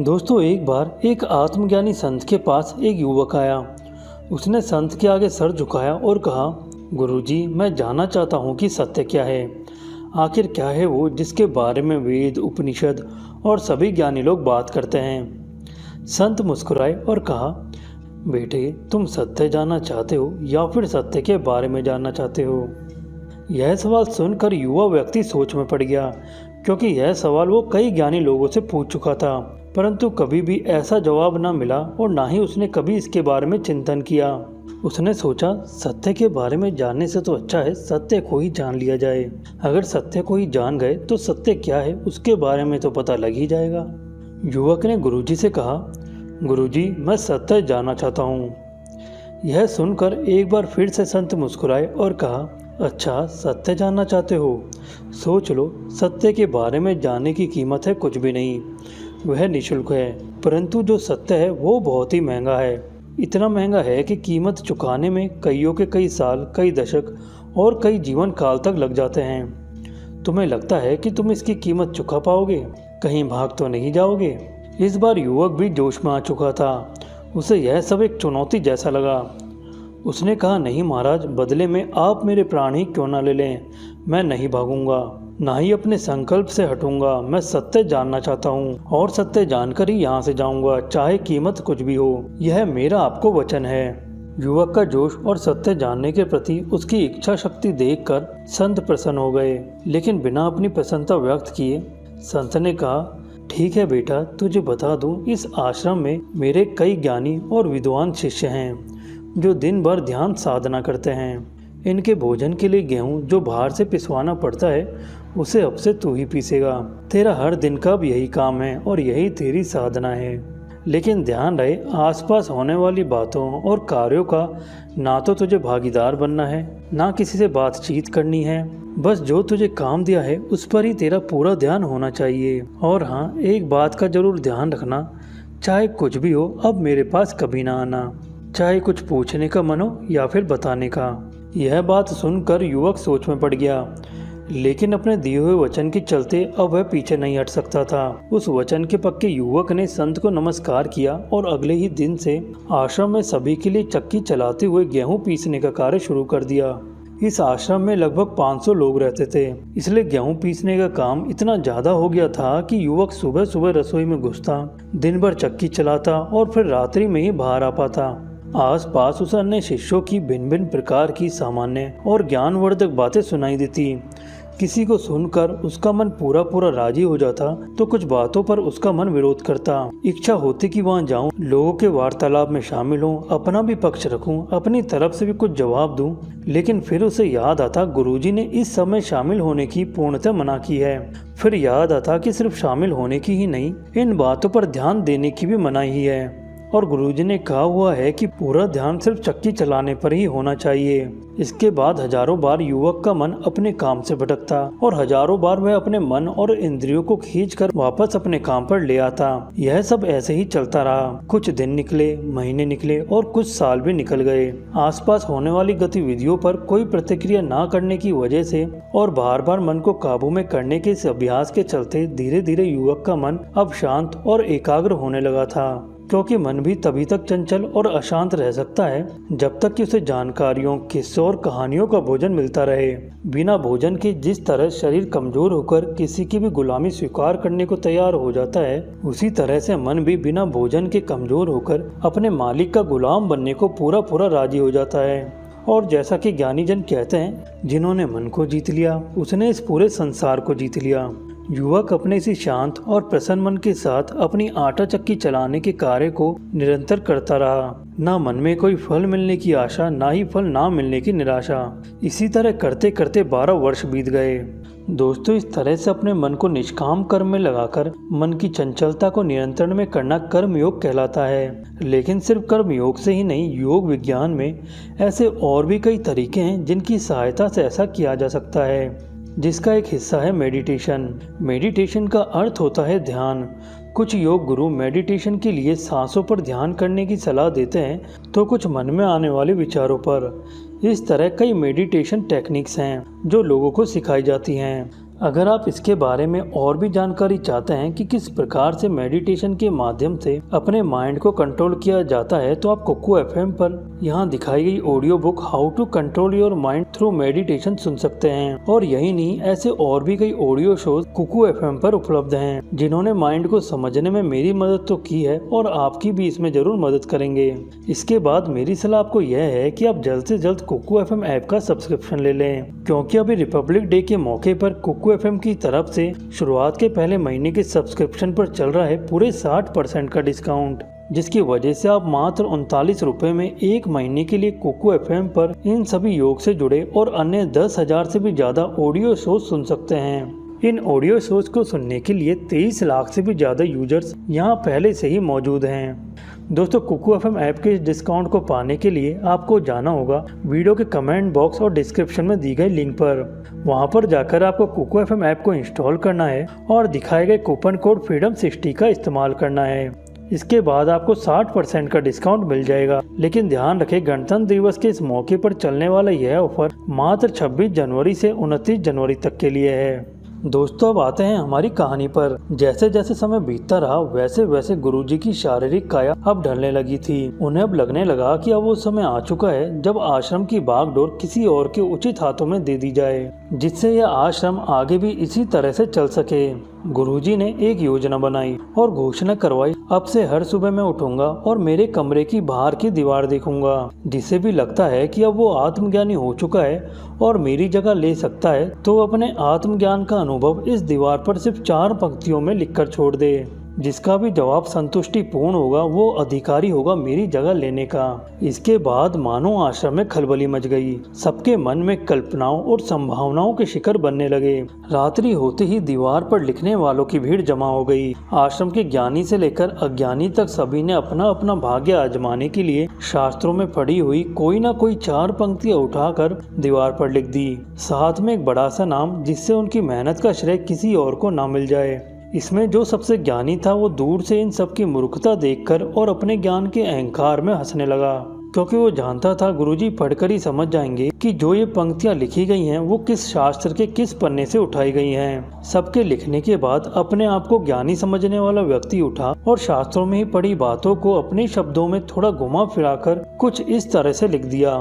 दोस्तों, एक बार एक आत्मज्ञानी संत के पास एक युवक आया। उसने संत के आगे सर झुकाया और कहा, गुरुजी, मैं जानना चाहता हूँ कि सत्य क्या है। आखिर क्या है वो जिसके बारे में वेद, उपनिषद और सभी ज्ञानी लोग बात करते हैं। संत मुस्कुराए और कहा, बेटे, तुम सत्य जानना चाहते हो या फिर सत्य के बारे में जानना चाहते हो। यह सवाल सुनकर युवा व्यक्ति सोच में पड़ गया, क्योंकि यह सवाल वो कई ज्ञानी लोगों से पूछ चुका था, परंतु कभी भी ऐसा जवाब न मिला और ना ही उसने कभी इसके बारे में चिंतन किया। उसने सोचा, सत्य के बारे में जानने से तो अच्छा है सत्य को ही जान लिया जाए। अगर सत्य को ही जान गए तो सत्य क्या है उसके बारे में तो पता लग ही जाएगा। युवक ने गुरुजी से कहा, गुरुजी, मैं सत्य जानना चाहता हूँ। यह सुनकर एक बार फिर से संत मुस्कुराए और कहा, अच्छा, सत्य जानना चाहते हो? सोच लो, सत्य के बारे में जानने की कीमत है कुछ भी नहीं। वह निःशुल्क है, परंतु जो सत्य है वो बहुत ही महंगा है। इतना महंगा है कि कीमत चुकाने में कईयों के कई साल, कई दशक और कई जीवन काल तक लग जाते हैं। तुम्हें लगता है कि तुम इसकी कीमत चुका पाओगे? कहीं भाग तो नहीं जाओगे? इस बार युवक भी जोश में आ चुका था। उसे यह सब एक चुनौती जैसा लगा। उसने कहा, नहीं महाराज, बदले में आप मेरे प्राण ही क्यों ना ले लें, मैं नहीं भागूंगा, ना ही अपने संकल्प से हटूंगा। मैं सत्य जानना चाहता हूँ और सत्य जानकर ही यहाँ से जाऊंगा, चाहे कीमत कुछ भी हो। यह मेरा आपको वचन है। युवक का जोश और सत्य जानने के प्रति उसकी इच्छा शक्ति देखकर संत प्रसन्न हो गए, लेकिन बिना अपनी प्रसन्नता व्यक्त किए संत ने कहा, ठीक है बेटा, तुझे बता दूं, इस आश्रम में मेरे कई ज्ञानी और विद्वान शिष्य हैं जो दिन भर ध्यान साधना करते हैं। इनके भोजन के लिए गेहूं जो बाहर से पिसवाना पड़ता है उसे अब से तू ही पीसेगा। तेरा हर दिन का अब यही काम है और यही तेरी साधना है। लेकिन ध्यान रहे, आसपास होने वाली बातों और कार्यों का ना तो तुझे भागीदार बनना है, ना किसी से बातचीत करनी है। बस जो तुझे काम दिया है उस पर ही तेरा पूरा ध्यान होना चाहिए। और हाँ, एक बात का जरूर ध्यान रखना, चाहे कुछ भी हो, अब मेरे पास कभी ना आना, चाहे कुछ पूछने का मन हो या फिर बताने का। यह बात सुनकर युवक सोच में पड़ गया, लेकिन अपने दिए हुए वचन के चलते अब वह पीछे नहीं हट सकता था। उस वचन के पक्के युवक ने संत को नमस्कार किया और अगले ही दिन से आश्रम में सभी के लिए चक्की चलाते हुए गेहूं पीसने का कार्य शुरू कर दिया। इस आश्रम में लगभग 500 लोग रहते थे, इसलिए गेहूं पीसने का काम इतना ज्यादा हो गया था कि युवक सुबह सुबह रसोई में घुसता, दिन भर चक्की चलाता और फिर रात्रि में ही बाहर आ पाता। आसपास उसे अन्य शिष्यों की भिन्न भिन्न प्रकार की सामान्य और ज्ञानवर्धक बातें सुनाई देती। किसी को सुनकर उसका मन पूरा पूरा राजी हो जाता, तो कुछ बातों पर उसका मन विरोध करता। इच्छा होती कि वहां जाऊं, लोगों के वार्तालाप में शामिल हूं, अपना भी पक्ष रखूं, अपनी तरफ से भी कुछ जवाब दूं। लेकिन फिर उसे याद आता, गुरुजी ने इस समय शामिल होने की पूर्णतः मना की है। फिर याद आता कि सिर्फ शामिल होने की ही नहीं, इन बातों पर ध्यान देने की भी मनाही ही है, और गुरुजी ने कहा हुआ है कि पूरा ध्यान सिर्फ चक्की चलाने पर ही होना चाहिए। इसके बाद हजारों बार युवक का मन अपने काम से भटकता और हजारों बार वह अपने मन और इंद्रियों को खींचकर वापस अपने काम पर ले आता। यह सब ऐसे ही चलता रहा। कुछ दिन निकले, महीने निकले और कुछ साल भी निकल गए। आसपास होने वाली गतिविधियों पर कोई प्रतिक्रिया न करने की वजह से और बार बार मन को काबू में करने के इस अभ्यास के चलते धीरे धीरे युवक का मन अब शांत और एकाग्र होने लगा था, क्योंकि मन भी तभी तक चंचल और अशांत रह सकता है जब तक कि उसे जानकारियों, किस्सों और कहानियों का भोजन मिलता रहे। बिना भोजन के जिस तरह शरीर कमजोर होकर किसी की भी गुलामी स्वीकार करने को तैयार हो जाता है, उसी तरह से मन भी बिना भोजन के कमजोर होकर अपने मालिक का गुलाम बनने को पूरा पूरा राजी हो जाता है। और जैसा कि ज्ञानी जन कहते हैं, जिन्होंने मन को जीत लिया उसने इस पूरे संसार को जीत लिया। युवक अपने इसी शांत और प्रसन्न मन के साथ अपनी आटा चक्की चलाने के कार्य को निरंतर करता रहा। ना मन में कोई फल मिलने की आशा, ना ही फल ना मिलने की निराशा। इसी तरह करते करते 12 वर्ष बीत गए। दोस्तों, इस तरह से अपने मन को निष्काम कर्म में लगाकर मन की चंचलता को नियंत्रण में करना कर्म योग कहलाता है। लेकिन सिर्फ कर्म योग से ही नहीं, योग विज्ञान में ऐसे और भी कई तरीके हैं जिनकी सहायता से ऐसा किया जा सकता है, जिसका एक हिस्सा है मेडिटेशन। मेडिटेशन का अर्थ होता है ध्यान। कुछ योग गुरु मेडिटेशन के लिए सांसों पर ध्यान करने की सलाह देते हैं, तो कुछ मन में आने वाले विचारों पर। इस तरह कई मेडिटेशन टेक्निक्स हैं जो लोगों को सिखाई जाती हैं। अगर आप इसके बारे में और भी जानकारी चाहते हैं कि किस प्रकार से मेडिटेशन के माध्यम से अपने माइंड को कंट्रोल किया जाता है, तो आप कुकू एफएम पर यहाँ दिखाई गई audio book how to control your mind through meditation सुन सकते हैं। और यही नहीं, ऐसे और भी कई ऑडियो शोज कुकू एफएम पर उपलब्ध हैं, जिन्होंने माइंड को समझने में मेरी मदद तो की है और आपकी भी इसमें जरूर मदद करेंगे। इसके बाद मेरी सलाह आपको यह है कि आप जल्द से जल्द कुकू एफएम ऐप का सब्सक्रिप्शन ले लें, क्योंकि अभी रिपब्लिक डे के मौके पर कुकू एफएम की तरफ से शुरुआत के पहले महीने के सब्सक्रिप्शन पर चल रहा है पूरे 60% का डिस्काउंट, जिसकी वजह से आप मात्र 39 रुपए में एक महीने के लिए कुकू एफएम पर इन सभी योग से जुड़े और अन्य 10,000 से भी ज्यादा ऑडियो शो सुन सकते हैं। इन ऑडियो शोज को सुनने के लिए 23 लाख से भी ज्यादा यूजर्स यहाँ पहले से ही मौजूद हैं। दोस्तों, कुकू एफएम ऐप के इस डिस्काउंट को पाने के लिए आपको जाना होगा वीडियो के कमेंट बॉक्स और डिस्क्रिप्शन में दी गई लिंक पर। वहां पर जाकर आपको कुकू एफएम ऐप को इंस्टॉल करना है और दिखाए गए कूपन कोड freedom60 का इस्तेमाल करना है। इसके बाद आपको 60% का डिस्काउंट मिल जाएगा। लेकिन ध्यान रखें, गणतंत्र दिवस के इस मौके पर चलने वाला यह ऑफर मात्र 26 जनवरी से 29 जनवरी तक के लिए है। दोस्तों, अब आते हैं हमारी कहानी पर। जैसे जैसे समय बीतता रहा वैसे वैसे गुरुजी की शारीरिक काया अब ढलने लगी थी। उन्हें अब लगने लगा कि अब वो समय आ चुका है जब आश्रम की बागडोर किसी और के उचित हाथों में दे दी जाए, जिससे यह आश्रम आगे भी इसी तरह से चल सके। गुरुजी ने एक योजना बनाई और घोषणा करवाई, अब से हर सुबह मैं उठूंगा और मेरे कमरे की बाहर की दीवार देखूंगा। जिसे भी लगता है कि अब वो आत्मज्ञानी हो चुका है और मेरी जगह ले सकता है, तो अपने आत्मज्ञान का अनुभव इस दीवार पर सिर्फ 4 पंक्तियों में लिखकर छोड़ दे। जिसका भी जवाब संतुष्टि पूर्ण होगा वो अधिकारी होगा मेरी जगह लेने का। इसके बाद मानो आश्रम में खलबली मच गई। सबके मन में कल्पनाओं और संभावनाओं के शिखर बनने लगे। रात्रि होते ही दीवार पर लिखने वालों की भीड़ जमा हो गई। आश्रम के ज्ञानी से लेकर अज्ञानी तक सभी ने अपना अपना भाग्य आजमाने के लिए शास्त्रों में पढ़ी हुई कोई ना कोई 4 पंक्तियां उठाकर दीवार पर लिख दी, साथ में एक बड़ा सा नाम, जिससे उनकी मेहनत का श्रेय किसी और को ना मिल जाए। इसमें जो सबसे ज्ञानी था वो दूर से इन सब की मूर्खता देखकर और अपने ज्ञान के अहंकार में हंसने लगा, क्योंकि वो जानता था गुरुजी पढ़कर ही समझ जाएंगे कि जो ये पंक्तियां लिखी गई हैं वो किस शास्त्र के किस पन्ने से उठाई गई हैं। सबके लिखने के बाद अपने आप को ज्ञानी समझने वाला व्यक्ति उठा और शास्त्रों में ही पढ़ी बातों को अपने शब्दों में थोड़ा घुमा फिराकर कुछ इस तरह से लिख दिया।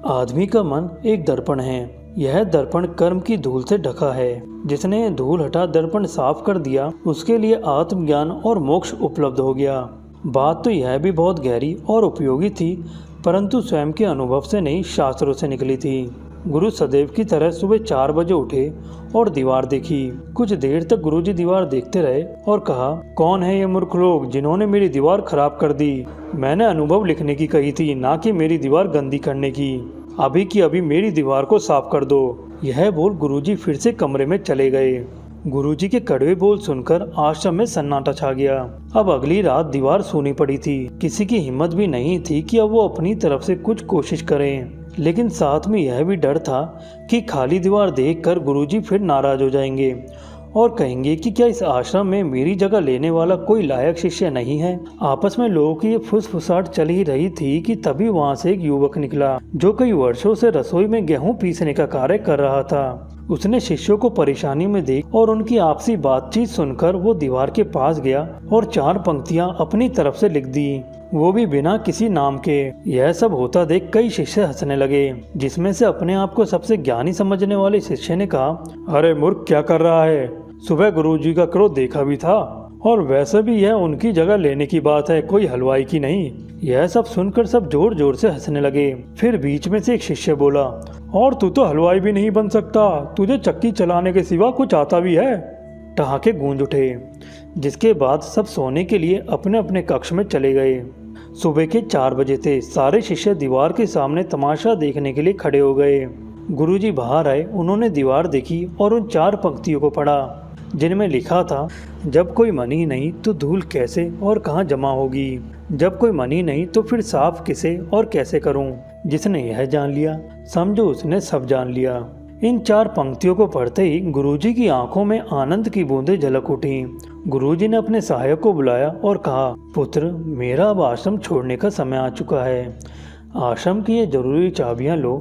आदमी का मन एक दर्पण है। यह दर्पण कर्म की धूल से ढका है। जिसने धूल हटा दर्पण साफ कर दिया, उसके लिए आत्मज्ञान और मोक्ष उपलब्ध हो गया। बात तो यह भी बहुत गहरी और उपयोगी थी, परंतु स्वयं के अनुभव से नहीं, शास्त्रों से निकली थी। गुरु सदैव की तरह सुबह 4 बजे उठे और दीवार देखी। कुछ देर तक गुरुजी दीवार देखते रहे और कहा, कौन है ये मूर्ख लोग जिन्होंने मेरी दीवार खराब कर दी? मैंने अनुभव लिखने की कही थी, ना कि मेरी दीवार गंदी करने की। अभी की अभी मेरी दीवार को साफ कर दो। यह बोल गुरुजी फिर से कमरे में चले गए। गुरुजी के कड़वे बोल सुनकर आश्रम में सन्नाटा छा गया। अब अगली रात दीवार सूनी पड़ी थी। किसी की हिम्मत भी नहीं थी कि अब वो अपनी तरफ से कुछ कोशिश करें, लेकिन साथ में यह भी डर था कि खाली दीवार देखकर गुरुजी फिर नाराज हो जाएंगे और कहेंगे कि क्या इस आश्रम में मेरी जगह लेने वाला कोई लायक शिष्य नहीं है। आपस में लोगों की ये फुसफुसाहट चल ही रही थी कि तभी वहां से एक युवक निकला, जो कई वर्षों से रसोई में गेहूं पीसने का कार्य कर रहा था। उसने शिष्यों को परेशानी में देख और उनकी आपसी बातचीत सुनकर वो दीवार के पास गया और 4 पंक्तियां अपनी तरफ से लिख दी, वो भी बिना किसी नाम के। यह सब होता देख कई शिष्य हंसने लगे, जिसमें से अपने आप को सबसे ज्ञानी समझने वाले शिष्य ने कहा, अरे मूर्ख, क्या कर रहा है? सुबह गुरुजी का क्रोध देखा भी था, और वैसे भी यह उनकी जगह लेने की बात है, कोई हलवाई की नहीं। यह सब सुनकर सब जोर जोर से हंसने लगे। फिर बीच में से एक शिष्य बोला, और तू तो हलवाई भी नहीं बन सकता, तुझे चक्की चलाने के सिवा कुछ आता भी है? ठहाके गूंज उठे, जिसके बाद सब सोने के लिए अपने अपने कक्ष में चले गए। सुबह के 4 बजे थे। सारे शिष्य दीवार के सामने तमाशा देखने के लिए खड़े हो गए। गुरुजी बाहर आए, उन्होंने दीवार देखी और उन 4 पंक्तियों को पढ़ा, जिनमें लिखा था, जब कोई मन ही नहीं तो धूल कैसे और कहाँ जमा होगी? जब कोई मन ही नहीं तो फिर साफ किसे और कैसे करूं? जिसने यह जान लिया, समझो उसने सब जान लिया। इन 4 पंक्तियों को पढ़ते ही गुरुजी की आंखों में आनंद की बूंदें झलक उठी। गुरुजी ने अपने सहायक को बुलाया और कहा, पुत्र, मेरा अब आश्रम छोड़ने का समय आ चुका है। आश्रम की ये जरूरी चाबियां लो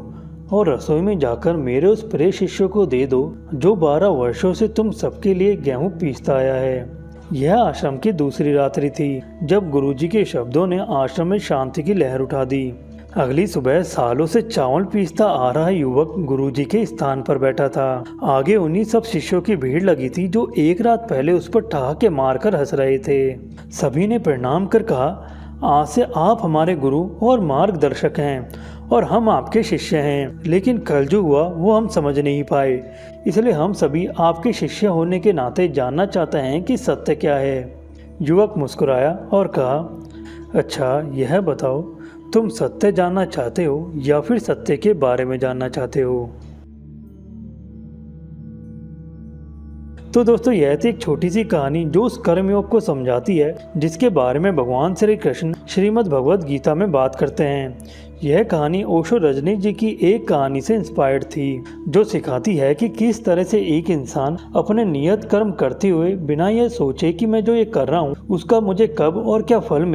और रसोई में जाकर मेरे उस प्रिय शिष्य को दे दो जो 12 वर्षों से तुम सबके लिए गेहूं पीसता आया है। यह आश्रम की दूसरी रात्रि थी जब गुरुजी के शब्दों ने आश्रम में शांति की लहर उठा दी। अगली सुबह सालों से चावल पीसता आ रहा युवक गुरुजी के स्थान पर बैठा था। आगे उन्हीं सब शिष्यों की भीड़ लगी थी जो एक रात पहले उस पर ठहाके मारकर हंस रहे थे। सभी ने प्रणाम कर कहा, आज से आप हमारे गुरु और मार्गदर्शक हैं और हम आपके शिष्य हैं। लेकिन कल जो हुआ वो हम समझ नहीं पाए, इसलिए हम सभी आपके शिष्य होने के नाते जानना चाहते हैं कि सत्य क्या है। युवक मुस्कुराया और कहा, अच्छा यह बताओ, तुम सत्य जानना चाहते हो या फिर सत्य के बारे में जानना चाहते हो? तो दोस्तों, यह थी एक छोटी सी कहानी जो उस कर्मयोग को समझाती है जिसके बारे में भगवान श्री कृष्ण श्रीमद् भगवद गीता में बात करते हैं। यह कहानी ओशो रजनीश जी की एक कहानी से इंस्पायर्ड थी जो सिखाती है कि किस तरह से एक इंसान अपने नियत कर्म करते हुए बिना यह सोचे कि मैं जो ये कर रहा हूँ उसका मुझे कब और क्या फल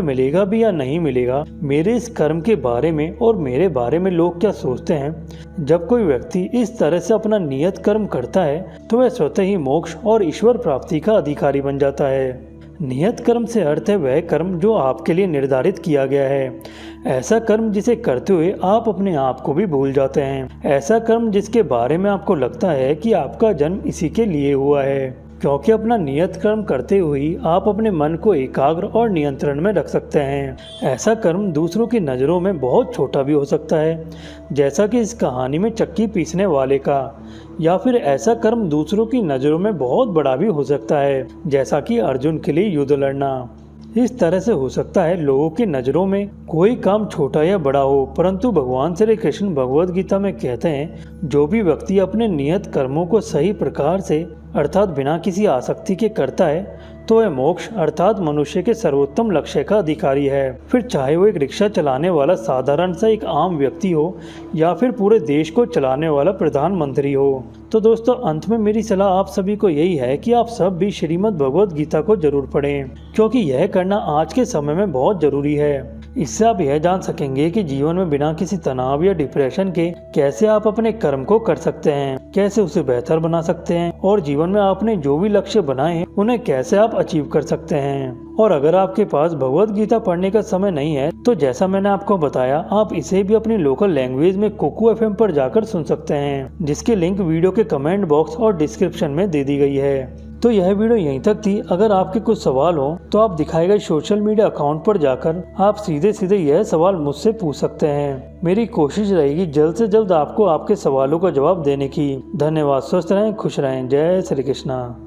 मिलेगा भी या नहीं मिलेगा, मेरे इस कर्म के बारे में और मेरे बारे में लोग क्या सोचते हैं। जब कोई व्यक्ति इस तरह से अपना नियत कर्म करता है तो वह स्वतः ही मोक्ष और ईश्वर प्राप्ति का अधिकारी बन जाता है। नियत कर्म से अर्थ है वह कर्म जो आपके लिए निर्धारित किया गया है। ऐसा कर्म जिसे करते हुए आप अपने आप को भी भूल जाते हैं। ऐसा कर्म जिसके बारे में आपको लगता है कि आपका जन्म इसी के लिए हुआ है, क्योंकि अपना नियत कर्म करते हुए आप अपने मन को एकाग्र और नियंत्रण में रख सकते हैं। ऐसा कर्म दूसरों की नज़रों में बहुत छोटा भी हो सकता है, जैसा कि इस कहानी में चक्की पीसने वाले का, या फिर ऐसा कर्म दूसरों की नज़रों में बहुत बड़ा भी हो सकता है, जैसा कि अर्जुन के लिए युद्ध लड़ना। इस तरह से हो सकता है लोगों की नज़रों में कोई काम छोटा या बड़ा हो, परंतु भगवान श्री कृष्ण भगवद गीता में कहते हैं जो भी व्यक्ति अपने नियत कर्मों को सही प्रकार से अर्थात बिना किसी आसक्ति के करता है तो वह मोक्ष अर्थात मनुष्य के सर्वोत्तम लक्ष्य का अधिकारी है। फिर चाहे वो एक रिक्शा चलाने वाला साधारण सा एक आम व्यक्ति हो या फिर पूरे देश को चलाने वाला प्रधानमंत्री हो। तो दोस्तों, अंत में मेरी सलाह आप सभी को यही है कि आप सब भी श्रीमद् भगवद गीता को जरूर पढ़ें, क्योंकि यह करना आज के समय में बहुत जरूरी है। इससे आप यह जान सकेंगे कि जीवन में बिना किसी तनाव या डिप्रेशन के कैसे आप अपने कर्म को कर सकते हैं, कैसे उसे बेहतर बना सकते हैं और जीवन में आपने जो भी लक्ष्य बनाए हैं उन्हें कैसे आप अचीव कर सकते हैं। और अगर आपके पास भगवद गीता पढ़ने का समय नहीं है तो जैसा मैंने आपको बताया, आप इसे भी अपनी लोकल लैंग्वेज में कुकू FM पर जाकर सुन सकते हैं, जिसकी लिंक वीडियो के कमेंट बॉक्स और डिस्क्रिप्शन में दे दी गई है। तो यह वीडियो यहीं तक थी। अगर आपके कुछ सवाल हो तो आप दिखाए गए सोशल मीडिया अकाउंट पर जाकर आप सीधे यह सवाल मुझसे पूछ सकते हैं। मेरी कोशिश रहेगी जल्द से जल्द आपको आपके सवालों का जवाब देने की। धन्यवाद। स्वस्थ रहें, खुश रहें। जय श्री कृष्णा।